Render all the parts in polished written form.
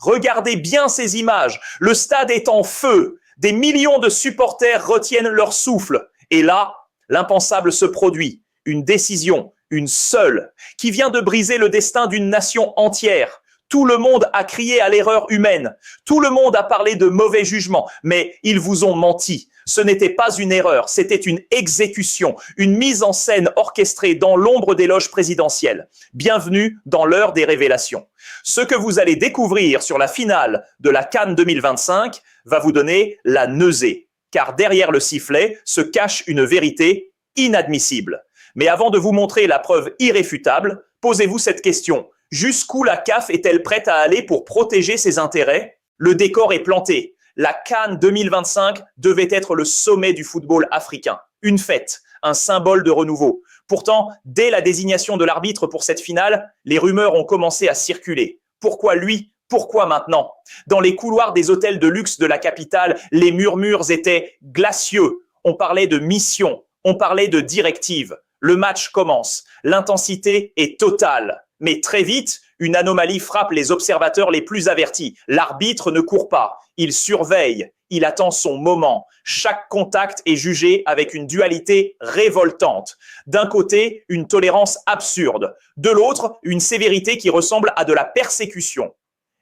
Regardez bien ces images. Le stade est en feu. Des millions de supporters retiennent leur souffle. Et là, l'impensable se produit. Une décision, une seule, qui vient de briser le destin d'une nation entière. Tout le monde a crié à l'erreur humaine. Tout le monde a parlé de mauvais jugement. Mais ils vous ont menti. Ce n'était pas une erreur, c'était une exécution, une mise en scène orchestrée dans l'ombre des loges présidentielles. Bienvenue dans l'heure des révélations. Ce que vous allez découvrir sur la finale de la CAN 2025 va vous donner la nausée, car derrière le sifflet se cache une vérité inadmissible. Mais avant de vous montrer la preuve irréfutable, posez-vous cette question. Jusqu'où la CAF est-elle prête à aller pour protéger ses intérêts? Le décor est planté. La CAN 2025 devait être le sommet du football africain. Une fête, un symbole de renouveau. Pourtant, dès la désignation de l'arbitre pour cette finale, les rumeurs ont commencé à circuler. Pourquoi lui? Pourquoi maintenant? Dans les couloirs des hôtels de luxe de la capitale, les murmures étaient glacieux. On parlait de mission, on parlait de directive. Le match commence. L'intensité est totale. Mais très vite, une anomalie frappe les observateurs les plus avertis. L'arbitre ne court pas, il surveille, il attend son moment. Chaque contact est jugé avec une dualité révoltante. D'un côté, une tolérance absurde. De l'autre, une sévérité qui ressemble à de la persécution.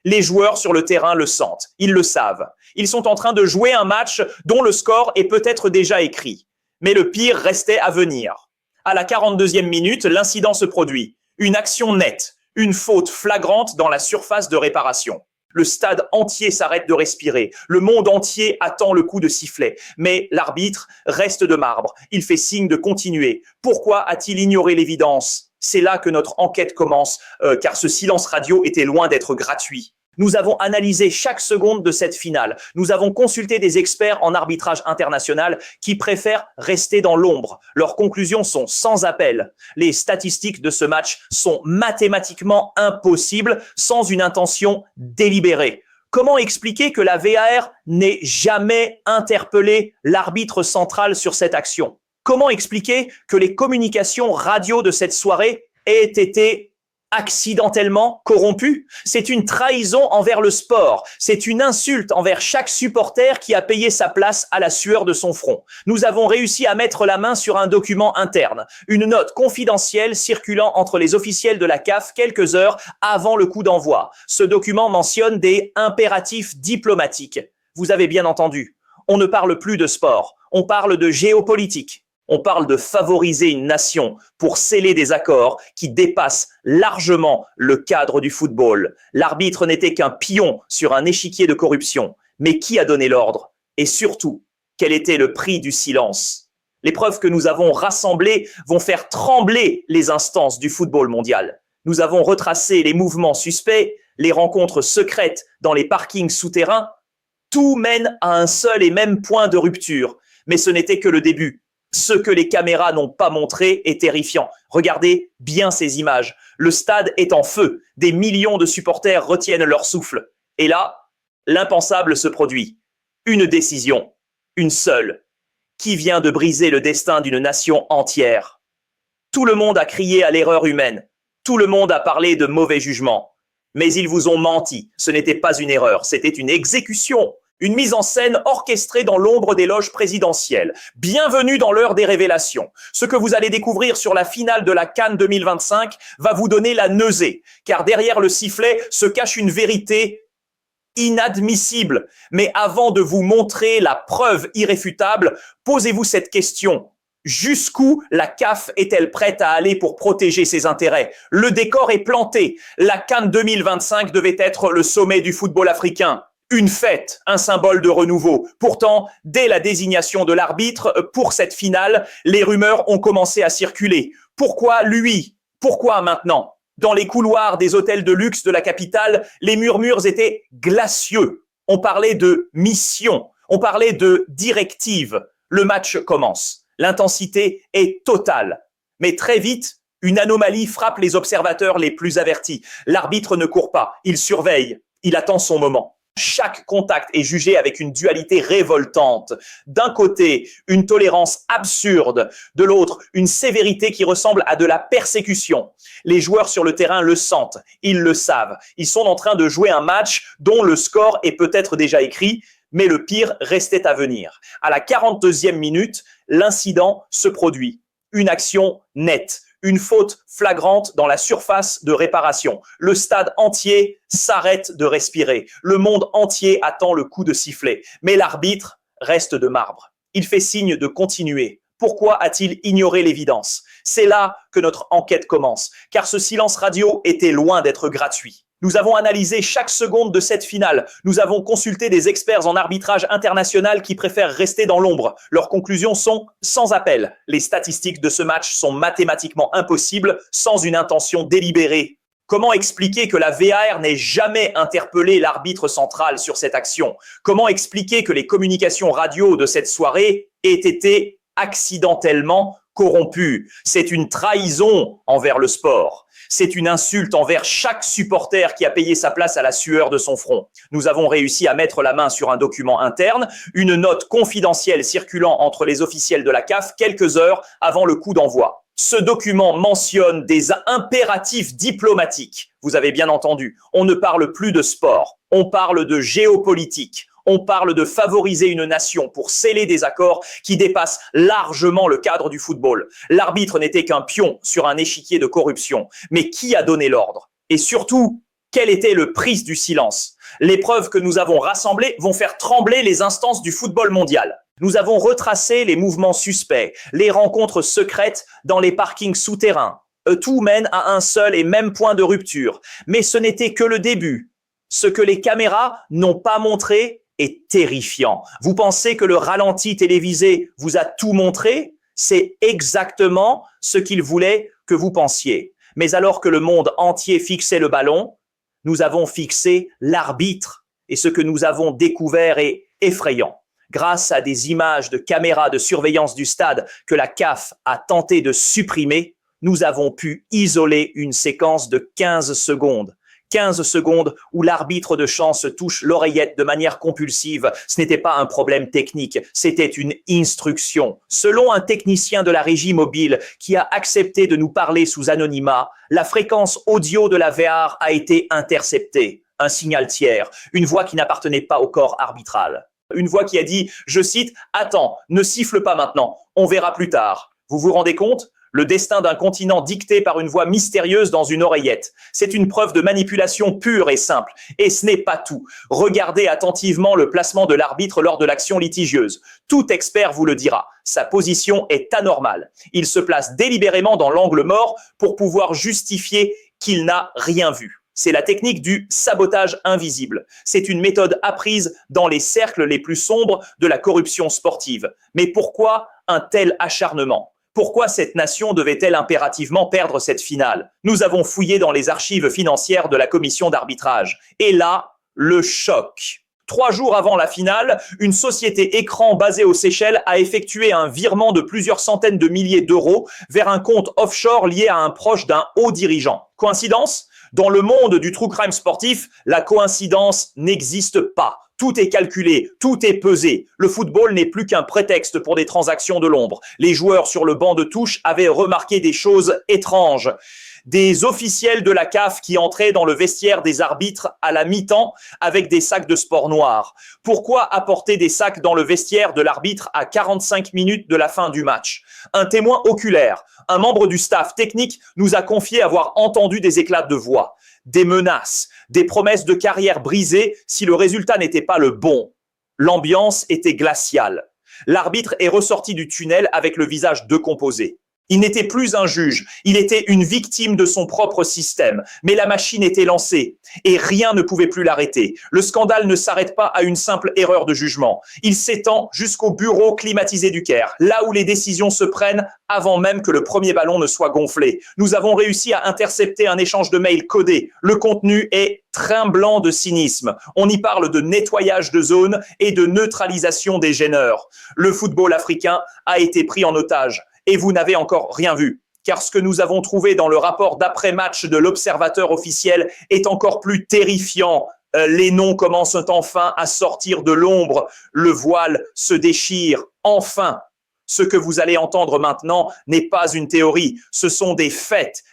Les joueurs sur le terrain le sentent, ils le savent. Ils sont en train de jouer un match dont le score est peut-être déjà écrit. Mais le pire restait à venir. À la 42e minute, l'incident se produit. Une action nette, une faute flagrante dans la surface de réparation. Le stade entier s'arrête de respirer. Le monde entier attend le coup de sifflet. Mais l'arbitre reste de marbre. Il fait signe de continuer. Pourquoi a-t-il ignoré l'évidence? C'est là que notre enquête commence, car ce silence radio était loin d'être gratuit. Nous avons analysé chaque seconde de cette finale. Nous avons consulté des experts en arbitrage international qui préfèrent rester dans l'ombre. Leurs conclusions sont sans appel. Les statistiques de ce match sont mathématiquement impossibles sans une intention délibérée. Comment expliquer que la VAR n'ait jamais interpellé l'arbitre central sur cette action? Comment expliquer que les communications radio de cette soirée aient été accidentellement corrompu? C'est une trahison envers le sport. C'est une insulte envers chaque supporter qui a payé sa place à la sueur de son front. Nous avons réussi à mettre la main sur un document interne, une note confidentielle circulant entre les officiels de la CAF quelques heures avant le coup d'envoi. Ce document mentionne des impératifs diplomatiques. Vous avez bien entendu. On ne parle plus de sport. On parle de géopolitique. On parle de favoriser une nation pour sceller des accords qui dépassent largement le cadre du football. L'arbitre n'était qu'un pion sur un échiquier de corruption. Mais qui a donné l'ordre? Et surtout, quel était le prix du silence? Les preuves que nous avons rassemblées vont faire trembler les instances du football mondial. Nous avons retracé les mouvements suspects, les rencontres secrètes dans les parkings souterrains. Tout mène à un seul et même point de rupture. Mais ce n'était que le début. Ce que les caméras n'ont pas montré est terrifiant. Regardez bien ces images. Le stade est en feu. Des millions de supporters retiennent leur souffle. Et là, l'impensable se produit. Une décision, une seule, qui vient de briser le destin d'une nation entière. Tout le monde a crié à l'erreur humaine. Tout le monde a parlé de mauvais jugement. Mais ils vous ont menti. Ce n'était pas une erreur, c'était une exécution. Une mise en scène orchestrée dans l'ombre des loges présidentielles. Bienvenue dans l'heure des révélations. Ce que vous allez découvrir sur la finale de la CAN 2025 va vous donner la nausée, car derrière le sifflet se cache une vérité inadmissible. Mais avant de vous montrer la preuve irréfutable, posez-vous cette question. Jusqu'où la CAF est-elle prête à aller pour protéger ses intérêts? Le décor est planté. La CAN 2025 devait être le sommet du football africain. Une fête, un symbole de renouveau. Pourtant, dès la désignation de l'arbitre pour cette finale, les rumeurs ont commencé à circuler. Pourquoi lui? Pourquoi maintenant? Dans les couloirs des hôtels de luxe de la capitale, les murmures étaient glacieux. On parlait de mission, on parlait de directive. Le match commence. L'intensité est totale. Mais très vite, une anomalie frappe les observateurs les plus avertis. L'arbitre ne court pas, il surveille, il attend son moment. Chaque contact est jugé avec une dualité révoltante. D'un côté, une tolérance absurde, de l'autre, une sévérité qui ressemble à de la persécution. Les joueurs sur le terrain le sentent, ils le savent. Ils sont en train de jouer un match dont le score est peut-être déjà écrit, mais le pire restait à venir. À la 42e minute, l'incident se produit. Une action nette. Une faute flagrante dans la surface de réparation. Le stade entier s'arrête de respirer. Le monde entier attend le coup de sifflet. Mais l'arbitre reste de marbre. Il fait signe de continuer. Pourquoi a-t-il ignoré l'évidence? C'est là que notre enquête commence, car ce silence radio était loin d'être gratuit. Nous avons analysé chaque seconde de cette finale. Nous avons consulté des experts en arbitrage international qui préfèrent rester dans l'ombre. Leurs conclusions sont sans appel. Les statistiques de ce match sont mathématiquement impossibles sans une intention délibérée. Comment expliquer que la VAR n'ait jamais interpellé l'arbitre central sur cette action? Comment expliquer que les communications radio de cette soirée aient été accidentellement corrompues? C'est une trahison envers le sport. C'est une insulte envers chaque supporter qui a payé sa place à la sueur de son front. Nous avons réussi à mettre la main sur un document interne, une note confidentielle circulant entre les officiels de la CAF quelques heures avant le coup d'envoi. Ce document mentionne des impératifs diplomatiques. Vous avez bien entendu, on ne parle plus de sport, on parle de géopolitique. On parle de favoriser une nation pour sceller des accords qui dépassent largement le cadre du football. L'arbitre n'était qu'un pion sur un échiquier de corruption. Mais qui a donné l'ordre? Et surtout, quel était le prix du silence? Les preuves que nous avons rassemblées vont faire trembler les instances du football mondial. Nous avons retracé les mouvements suspects, les rencontres secrètes dans les parkings souterrains. Tout mène à un seul et même point de rupture. Mais ce n'était que le début. Ce que les caméras n'ont pas montré est terrifiant. Vous pensez que le ralenti télévisé vous a tout montré? C'est exactement ce qu'il voulait que vous pensiez. Mais alors que le monde entier fixait le ballon, nous avons fixé l'arbitre. Et ce que nous avons découvert est effrayant. Grâce à des images de caméras de surveillance du stade que la CAF a tenté de supprimer, nous avons pu isoler une séquence de 15 secondes. 15 secondes où l'arbitre de champ se touche l'oreillette de manière compulsive. Ce n'était pas un problème technique, c'était une instruction. Selon un technicien de la régie mobile qui a accepté de nous parler sous anonymat, la fréquence audio de la VAR a été interceptée. Un signal tiers, une voix qui n'appartenait pas au corps arbitral. Une voix qui a dit, je cite, « Attends, ne siffle pas maintenant, on verra plus tard. » Vous vous rendez compte ? Le destin d'un continent dicté par une voix mystérieuse dans une oreillette. C'est une preuve de manipulation pure et simple. Et ce n'est pas tout. Regardez attentivement le placement de l'arbitre lors de l'action litigieuse. Tout expert vous le dira. Sa position est anormale. Il se place délibérément dans l'angle mort pour pouvoir justifier qu'il n'a rien vu. C'est la technique du sabotage invisible. C'est une méthode apprise dans les cercles les plus sombres de la corruption sportive. Mais pourquoi un tel acharnement ? Pourquoi cette nation devait-elle impérativement perdre cette finale? Nous avons fouillé dans les archives financières de la commission d'arbitrage. Et là, le choc. 3 jours avant la finale, une société écran basée aux Seychelles a effectué un virement de plusieurs centaines de milliers d'euros vers un compte offshore lié à un proche d'un haut dirigeant. Coïncidence? Dans le monde du true crime sportif, la coïncidence n'existe pas. Tout est calculé, tout est pesé. Le football n'est plus qu'un prétexte pour des transactions de l'ombre. Les joueurs sur le banc de touche avaient remarqué des choses étranges. Des officiels de la CAF qui entraient dans le vestiaire des arbitres à la mi-temps avec des sacs de sport noir. Pourquoi apporter des sacs dans le vestiaire de l'arbitre à 45 minutes de la fin du match? Un témoin oculaire, un membre du staff technique nous a confié avoir entendu des éclats de voix, des menaces, des promesses de carrière brisées si le résultat n'était pas le bon. L'ambiance était glaciale. L'arbitre est ressorti du tunnel avec le visage décomposé. Il n'était plus un juge, il était une victime de son propre système. Mais la machine était lancée et rien ne pouvait plus l'arrêter. Le scandale ne s'arrête pas à une simple erreur de jugement. Il s'étend jusqu'au bureau climatisé du Caire, là où les décisions se prennent avant même que le premier ballon ne soit gonflé. Nous avons réussi à intercepter un échange de mails codés. Le contenu est tremblant de cynisme. On y parle de nettoyage de zone et de neutralisation des gêneurs. Le football africain a été pris en otage. Et vous n'avez encore rien vu, car ce que nous avons trouvé dans le rapport d'après-match de l'observateur officiel est encore plus terrifiant Les noms commencent enfin à sortir de l'ombre. Le voile se déchire enfin. Ce que vous allez entendre maintenant n'est pas une théorie, ce sont des faits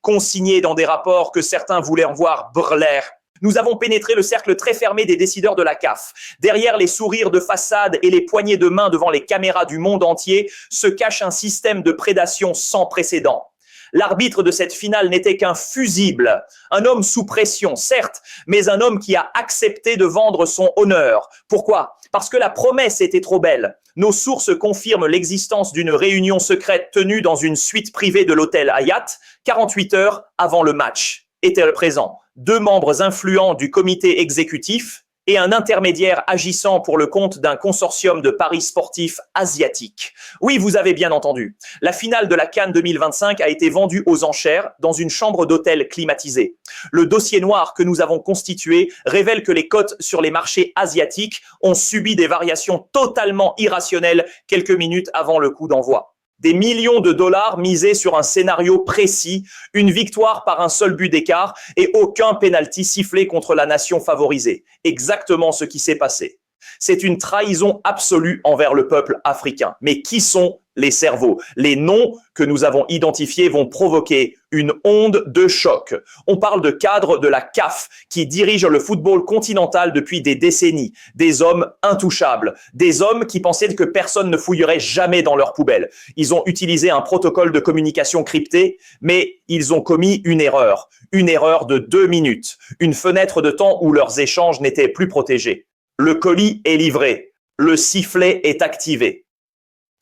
consignés dans des rapports que certains voulaient en voir brûler. Nous avons pénétré le cercle très fermé des décideurs de la CAF. Derrière les sourires de façade et les poignées de main devant les caméras du monde entier se cache un système de prédation sans précédent. L'arbitre de cette finale n'était qu'un fusible, un homme sous pression, certes, mais un homme qui a accepté de vendre son honneur. Pourquoi ? Parce que la promesse était trop belle. Nos sources confirment l'existence d'une réunion secrète tenue dans une suite privée de l'hôtel Hyatt, 48 heures avant le match. Étaient présents 2 membres influents du comité exécutif et un intermédiaire agissant pour le compte d'un consortium de paris sportifs asiatiques. Oui, vous avez bien entendu. La finale de la CAN 2025 a été vendue aux enchères dans une chambre d'hôtel climatisée. Le dossier noir que nous avons constitué révèle que les cotes sur les marchés asiatiques ont subi des variations totalement irrationnelles quelques minutes avant le coup d'envoi. Des millions de dollars misés sur un scénario précis, une victoire par un seul but d'écart et aucun pénalty sifflé contre la nation favorisée. Exactement ce qui s'est passé. C'est une trahison absolue envers le peuple africain. Mais qui sont les cerveaux? Les noms que nous avons identifiés vont provoquer une onde de choc. On parle de cadres de la CAF qui dirigent le football continental depuis des décennies. Des hommes intouchables. Des hommes qui pensaient que personne ne fouillerait jamais dans leur poubelle. Ils ont utilisé un protocole de communication crypté, mais ils ont commis une erreur. Une erreur de 2 minutes. Une fenêtre de temps où leurs échanges n'étaient plus protégés. Le colis est livré. Le sifflet est activé.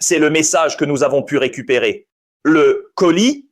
C'est le message que nous avons pu récupérer. Le colis,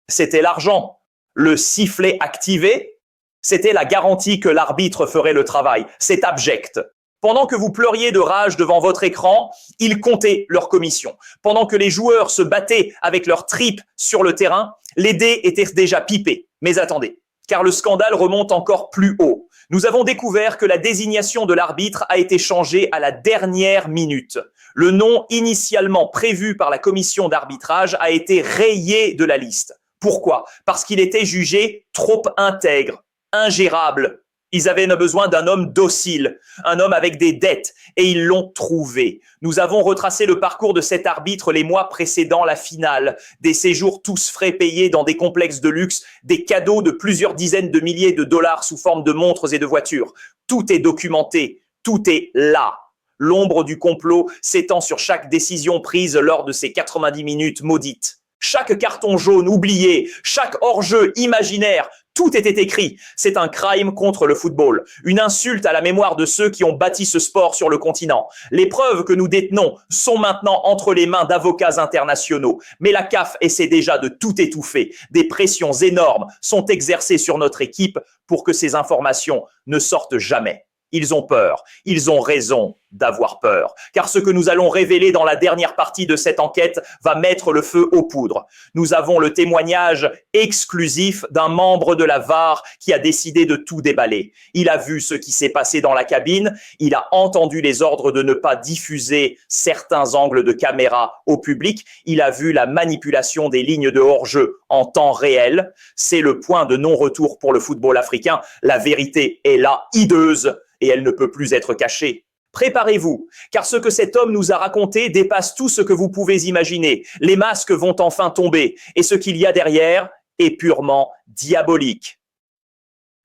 c'était l'argent. Le sifflet activé, c'était la garantie que l'arbitre ferait le travail. C'est abject. Pendant que vous pleuriez de rage devant votre écran, ils comptaient leur commission. Pendant que les joueurs se battaient avec leurs tripes sur le terrain, les dés étaient déjà pipés. Mais attendez, car le scandale remonte encore plus haut. Nous avons découvert que la désignation de l'arbitre a été changée à la dernière minute. Le nom initialement prévu par la commission d'arbitrage a été rayé de la liste. Pourquoi ? Parce qu'il était jugé trop intègre, ingérable. Ils avaient besoin d'un homme docile, un homme avec des dettes, et ils l'ont trouvé. Nous avons retracé le parcours de cet arbitre les mois précédant la finale. Des séjours tous frais payés dans des complexes de luxe, des cadeaux de plusieurs dizaines de milliers de dollars sous forme de montres et de voitures. Tout est documenté, tout est là. L'ombre du complot s'étend sur chaque décision prise lors de ces 90 minutes maudites. Chaque carton jaune oublié, chaque hors-jeu imaginaire, tout était écrit. C'est un crime contre le football, une insulte à la mémoire de ceux qui ont bâti ce sport sur le continent. Les preuves que nous détenons sont maintenant entre les mains d'avocats internationaux. Mais la CAF essaie déjà de tout étouffer. Des pressions énormes sont exercées sur notre équipe pour que ces informations ne sortent jamais. Ils ont peur, ils ont raison d'avoir peur, car ce que nous allons révéler dans la dernière partie de cette enquête va mettre le feu aux poudres. Nous avons le témoignage exclusif d'un membre de la VAR qui a décidé de tout déballer. Il a vu ce qui s'est passé dans la cabine, il a entendu les ordres de ne pas diffuser certains angles de caméra au public, il a vu la manipulation des lignes de hors-jeu en temps réel. C'est le point de non-retour pour le football africain. La vérité est là, hideuse, et elle ne peut plus être cachée. Préparez-vous, car ce que cet homme nous a raconté dépasse tout ce que vous pouvez imaginer. Les masques vont enfin tomber, et ce qu'il y a derrière est purement diabolique.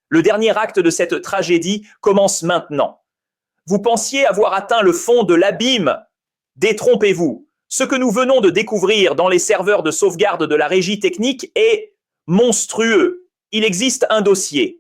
Le dernier acte de cette tragédie commence maintenant. Vous pensiez avoir atteint le fond de l'abîme. Détrompez-vous. Ce que nous venons de découvrir dans les serveurs de sauvegarde de la régie technique est monstrueux. Il existe un dossier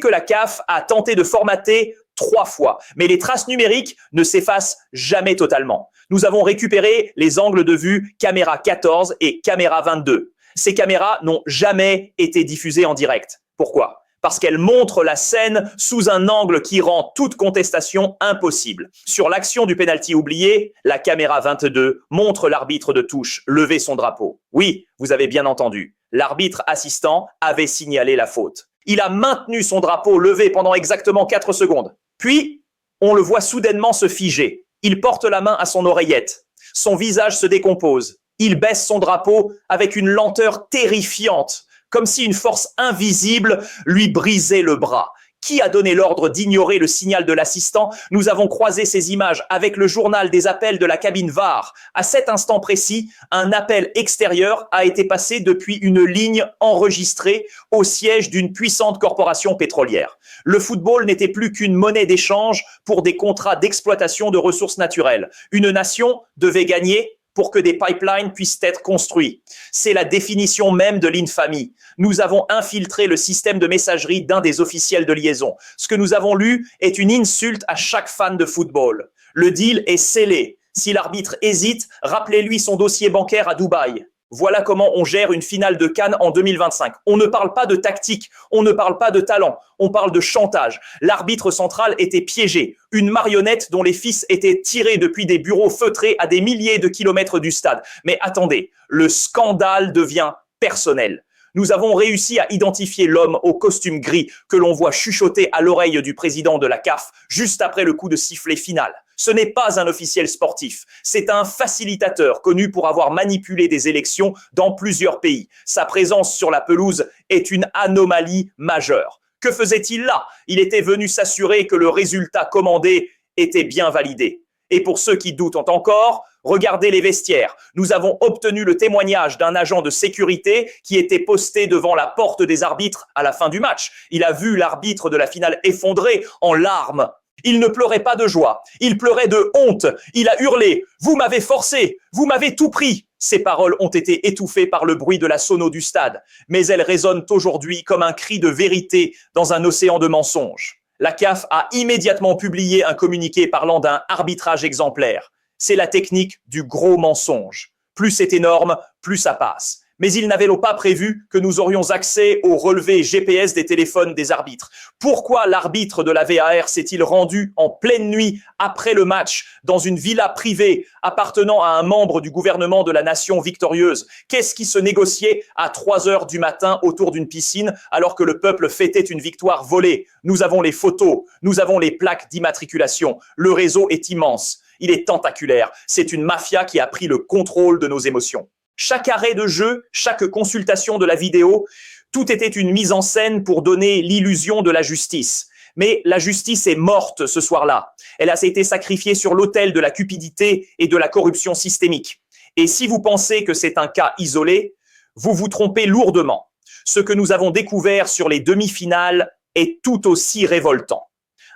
que la CAF a tenté de formater 3 fois, mais les traces numériques ne s'effacent jamais totalement. Nous avons récupéré les angles de vue caméra 14 et caméra 22. Ces caméras n'ont jamais été diffusées en direct. Pourquoi ? Parce qu'elles montrent la scène sous un angle qui rend toute contestation impossible. Sur l'action du pénalty oublié, la caméra 22 montre l'arbitre de touche lever son drapeau. Oui, vous avez bien entendu, l'arbitre assistant avait signalé la faute. Il a maintenu son drapeau levé pendant exactement 4 secondes. Puis, on le voit soudainement se figer. Il porte la main à son oreillette. Son visage se décompose. Il baisse son drapeau avec une lenteur terrifiante, comme si une force invisible lui brisait le bras. Qui a donné l'ordre d'ignorer le signal de l'assistant? Nous avons croisé ces images avec le journal des appels de la cabine VAR. À cet instant précis, un appel extérieur a été passé depuis une ligne enregistrée au siège d'une puissante corporation pétrolière. Le football n'était plus qu'une monnaie d'échange pour des contrats d'exploitation de ressources naturelles. Une nation devait gagner pour que des pipelines puissent être construits. C'est la définition même de l'infamie. Nous avons infiltré le système de messagerie d'un des officiels de liaison. Ce que nous avons lu est une insulte à chaque fan de football. Le deal est scellé. Si l'arbitre hésite, rappelez-lui son dossier bancaire à Dubaï. Voilà comment on gère une finale de CAN en 2025. On ne parle pas de tactique, on ne parle pas de talent, on parle de chantage. L'arbitre central était piégé, une marionnette dont les fils étaient tirés depuis des bureaux feutrés à des milliers de kilomètres du stade. Mais attendez, le scandale devient personnel. Nous avons réussi à identifier l'homme au costume gris que l'on voit chuchoter à l'oreille du président de la CAF juste après le coup de sifflet final. Ce n'est pas un officiel sportif, c'est un facilitateur connu pour avoir manipulé des élections dans plusieurs pays. Sa présence sur la pelouse est une anomalie majeure. Que faisait-il là? Il était venu s'assurer que le résultat commandé était bien validé. Et pour ceux qui doutent encore, regardez les vestiaires. Nous avons obtenu le témoignage d'un agent de sécurité qui était posté devant la porte des arbitres à la fin du match. Il a vu l'arbitre de la finale effondré en larmes. Il ne pleurait pas de joie, il pleurait de honte. Il a hurlé « Vous m'avez forcé, vous m'avez tout pris !» Ces paroles ont été étouffées par le bruit de la sono du stade, mais elles résonnent aujourd'hui comme un cri de vérité dans un océan de mensonges. La CAF a immédiatement publié un communiqué parlant d'un arbitrage exemplaire. C'est la technique du gros mensonge. Plus c'est énorme, plus ça passe. Mais ils n'avaient pas prévu que nous aurions accès aux relevés GPS des téléphones des arbitres. Pourquoi l'arbitre de la VAR s'est-il rendu en pleine nuit après le match dans une villa privée appartenant à un membre du gouvernement de la nation victorieuse? Qu'est-ce qui se négociait à 3 heures du matin autour d'une piscine alors que le peuple fêtait une victoire volée? Nous avons les photos, nous avons les plaques d'immatriculation. Le réseau est immense, il est tentaculaire. C'est une mafia qui a pris le contrôle de nos émotions. Chaque arrêt de jeu, chaque consultation de la vidéo, tout était une mise en scène pour donner l'illusion de la justice. Mais la justice est morte ce soir-là. Elle a été sacrifiée sur l'autel de la cupidité et de la corruption systémique. Et si vous pensez que c'est un cas isolé, vous vous trompez lourdement. Ce que nous avons découvert sur les demi-finales est tout aussi révoltant.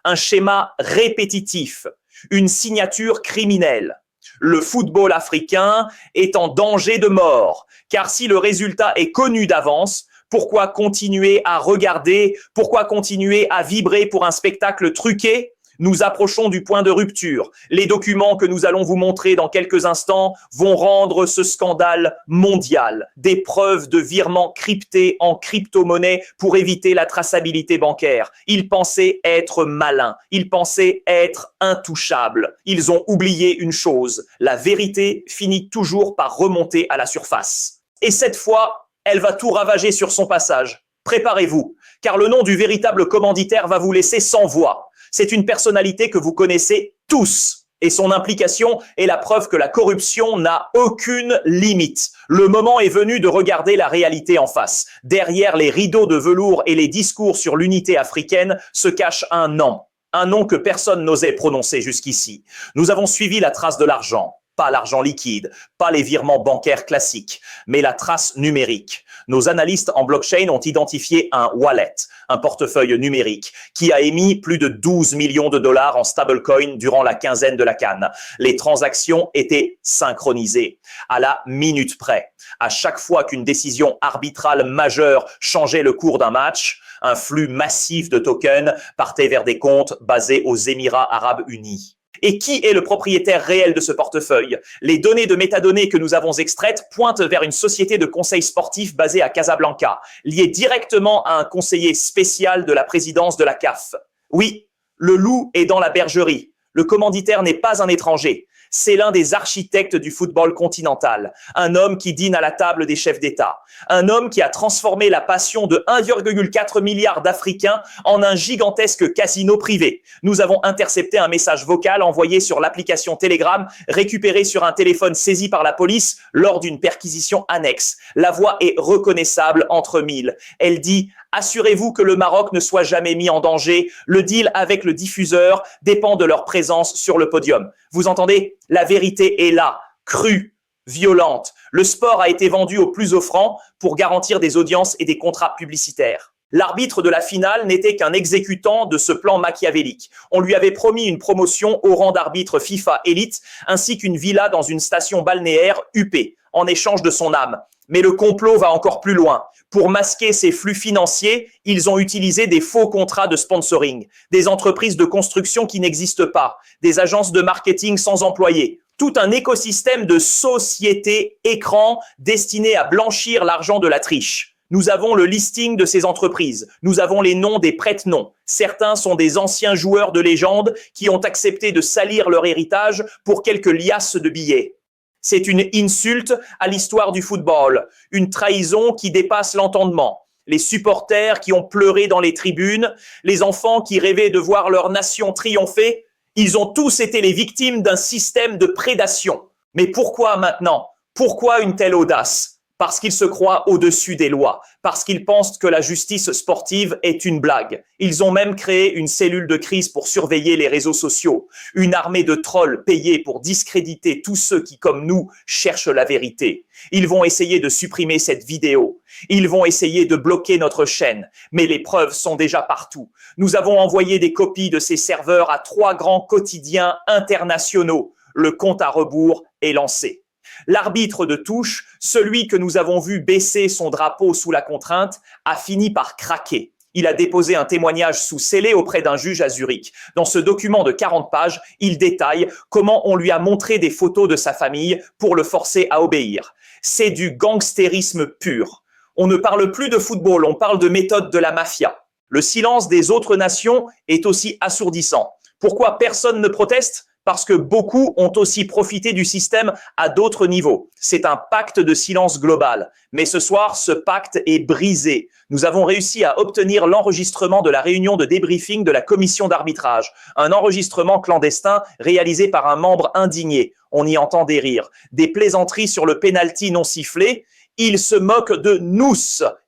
Un schéma répétitif, une signature criminelle. Le football africain est en danger de mort, car si le résultat est connu d'avance, pourquoi continuer à regarder, pourquoi continuer à vibrer pour un spectacle truqué? Nous approchons du point de rupture. Les documents que nous allons vous montrer dans quelques instants vont rendre ce scandale mondial. Des preuves de virements cryptés en crypto-monnaie pour éviter la traçabilité bancaire. Ils pensaient être malins. Ils pensaient être intouchables. Ils ont oublié une chose. La vérité finit toujours par remonter à la surface. Et cette fois, elle va tout ravager sur son passage. Préparez-vous, car le nom du véritable commanditaire va vous laisser sans voix. C'est une personnalité que vous connaissez tous et son implication est la preuve que la corruption n'a aucune limite. Le moment est venu de regarder la réalité en face. Derrière les rideaux de velours et les discours sur l'unité africaine se cache un nom. Un nom que personne n'osait prononcer jusqu'ici. Nous avons suivi la trace de l'argent. Pas l'argent liquide, pas les virements bancaires classiques, mais la trace numérique. Nos analystes en blockchain ont identifié un wallet, un portefeuille numérique, qui a émis plus de 12 millions de dollars en stablecoin durant la quinzaine de la CAN. Les transactions étaient synchronisées, à la minute près. À chaque fois qu'une décision arbitrale majeure changeait le cours d'un match, un flux massif de tokens partait vers des comptes basés aux Émirats arabes unis. Et qui est le propriétaire réel de ce portefeuille? Les données de métadonnées que nous avons extraites pointent vers une société de conseil sportif basée à Casablanca, liée directement à un conseiller spécial de la présidence de la CAF. Oui, le loup est dans la bergerie. Le commanditaire n'est pas un étranger. C'est l'un des architectes du football continental, un homme qui dîne à la table des chefs d'État, un homme qui a transformé la passion de 1,4 milliard d'Africains en un gigantesque casino privé. Nous avons intercepté un message vocal envoyé sur l'application Telegram, récupéré sur un téléphone saisi par la police lors d'une perquisition annexe. La voix est reconnaissable entre mille. Elle dit Assurez-vous que le Maroc ne soit jamais mis en danger. Le deal avec le diffuseur dépend de leur présence sur le podium. Vous entendez? La vérité est là, crue, violente. Le sport a été vendu au plus offrant pour garantir des audiences et des contrats publicitaires. L'arbitre de la finale n'était qu'un exécutant de ce plan machiavélique. On lui avait promis une promotion au rang d'arbitre FIFA Elite ainsi qu'une villa dans une station balnéaire huppée en échange de son âme. Mais le complot va encore plus loin. Pour masquer ces flux financiers, ils ont utilisé des faux contrats de sponsoring, des entreprises de construction qui n'existent pas, des agences de marketing sans employés, tout un écosystème de sociétés écrans destinées à blanchir l'argent de la triche. Nous avons le listing de ces entreprises. Nous avons les noms des prête-noms. Certains sont des anciens joueurs de légende qui ont accepté de salir leur héritage pour quelques liasses de billets. C'est une insulte à l'histoire du football, une trahison qui dépasse l'entendement. Les supporters qui ont pleuré dans les tribunes, les enfants qui rêvaient de voir leur nation triompher, ils ont tous été les victimes d'un système de prédation. Mais pourquoi maintenant? Pourquoi une telle audace? Parce qu'ils se croient au-dessus des lois, parce qu'ils pensent que la justice sportive est une blague. Ils ont même créé une cellule de crise pour surveiller les réseaux sociaux, une armée de trolls payés pour discréditer tous ceux qui, comme nous, cherchent la vérité. Ils vont essayer de supprimer cette vidéo. Ils vont essayer de bloquer notre chaîne, mais les preuves sont déjà partout. Nous avons envoyé des copies de ces serveurs à 3 grands quotidiens internationaux. Le compte à rebours est lancé. L'arbitre de touche, celui que nous avons vu baisser son drapeau sous la contrainte, a fini par craquer. Il a déposé un témoignage sous scellé auprès d'un juge à Zurich. Dans ce document de 40 pages, il détaille comment on lui a montré des photos de sa famille pour le forcer à obéir. C'est du gangstérisme pur. On ne parle plus de football, on parle de méthode de la mafia. Le silence des autres nations est aussi assourdissant. Pourquoi personne ne proteste ? Parce que beaucoup ont aussi profité du système à d'autres niveaux. C'est un pacte de silence global. Mais ce soir, ce pacte est brisé. Nous avons réussi à obtenir l'enregistrement de la réunion de débriefing de la commission d'arbitrage. Un enregistrement clandestin réalisé par un membre indigné. On y entend des rires, des plaisanteries sur le penalty non sifflé. Il se moque de nous,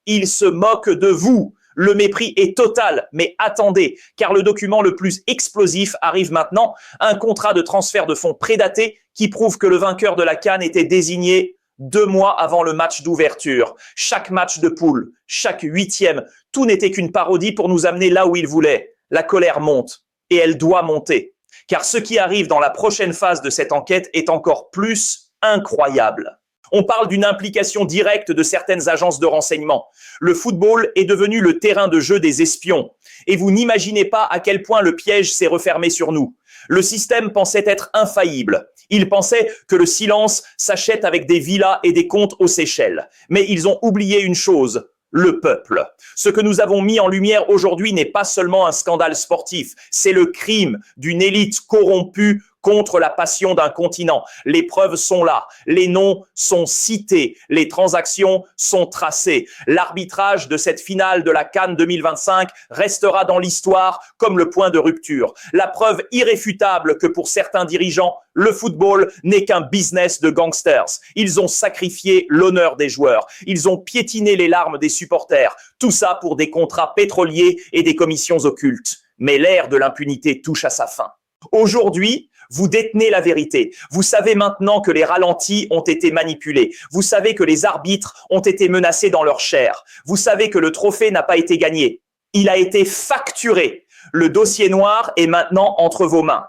il se moque de vous. Le mépris est total, mais attendez, car le document le plus explosif arrive maintenant, un contrat de transfert de fonds prédaté qui prouve que le vainqueur de la CAN était désigné 2 mois avant le match d'ouverture. Chaque match de poule, chaque 8e, tout n'était qu'une parodie pour nous amener là où il voulait. La colère monte, et elle doit monter, car ce qui arrive dans la prochaine phase de cette enquête est encore plus incroyable. On parle d'une implication directe de certaines agences de renseignement. Le football est devenu le terrain de jeu des espions. Et vous n'imaginez pas à quel point le piège s'est refermé sur nous. Le système pensait être infaillible. Il pensait que le silence s'achète avec des villas et des comptes aux Seychelles. Mais ils ont oublié une chose. Le peuple. Ce que nous avons mis en lumière aujourd'hui n'est pas seulement un scandale sportif, c'est le crime d'une élite corrompue contre la passion d'un continent. Les preuves sont là, les noms sont cités, les transactions sont tracées. L'arbitrage de cette finale de la CAN 2025 restera dans l'histoire comme le point de rupture. La preuve irréfutable que pour certains dirigeants, le football n'est qu'un business de gangsters. Ils ont sacrifié l'honneur des joueurs. Ils ont piétiné les larmes des supporters. Tout ça pour des contrats pétroliers et des commissions occultes. Mais l'ère de l'impunité touche à sa fin. Aujourd'hui, vous détenez la vérité. Vous savez maintenant que les ralentis ont été manipulés. Vous savez que les arbitres ont été menacés dans leur chair. Vous savez que le trophée n'a pas été gagné. Il a été facturé. Le dossier noir est maintenant entre vos mains.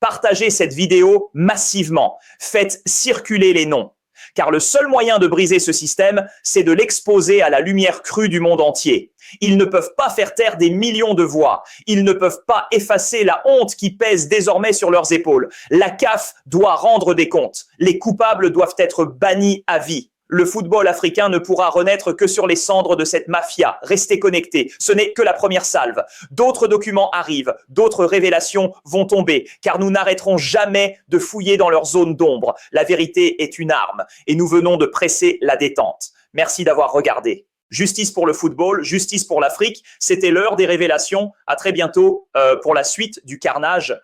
Partagez cette vidéo massivement. Faites circuler les noms. Car le seul moyen de briser ce système, c'est de l'exposer à la lumière crue du monde entier. Ils ne peuvent pas faire taire des millions de voix. Ils ne peuvent pas effacer la honte qui pèse désormais sur leurs épaules. La CAF doit rendre des comptes. Les coupables doivent être bannis à vie. Le football africain ne pourra renaître que sur les cendres de cette mafia. Restez connectés, ce n'est que la première salve. D'autres documents arrivent, d'autres révélations vont tomber, car nous n'arrêterons jamais de fouiller dans leur zone d'ombre. La vérité est une arme, et nous venons de presser la détente. Merci d'avoir regardé. Justice pour le football, justice pour l'Afrique, c'était l'heure des révélations. À très bientôt pour la suite du carnage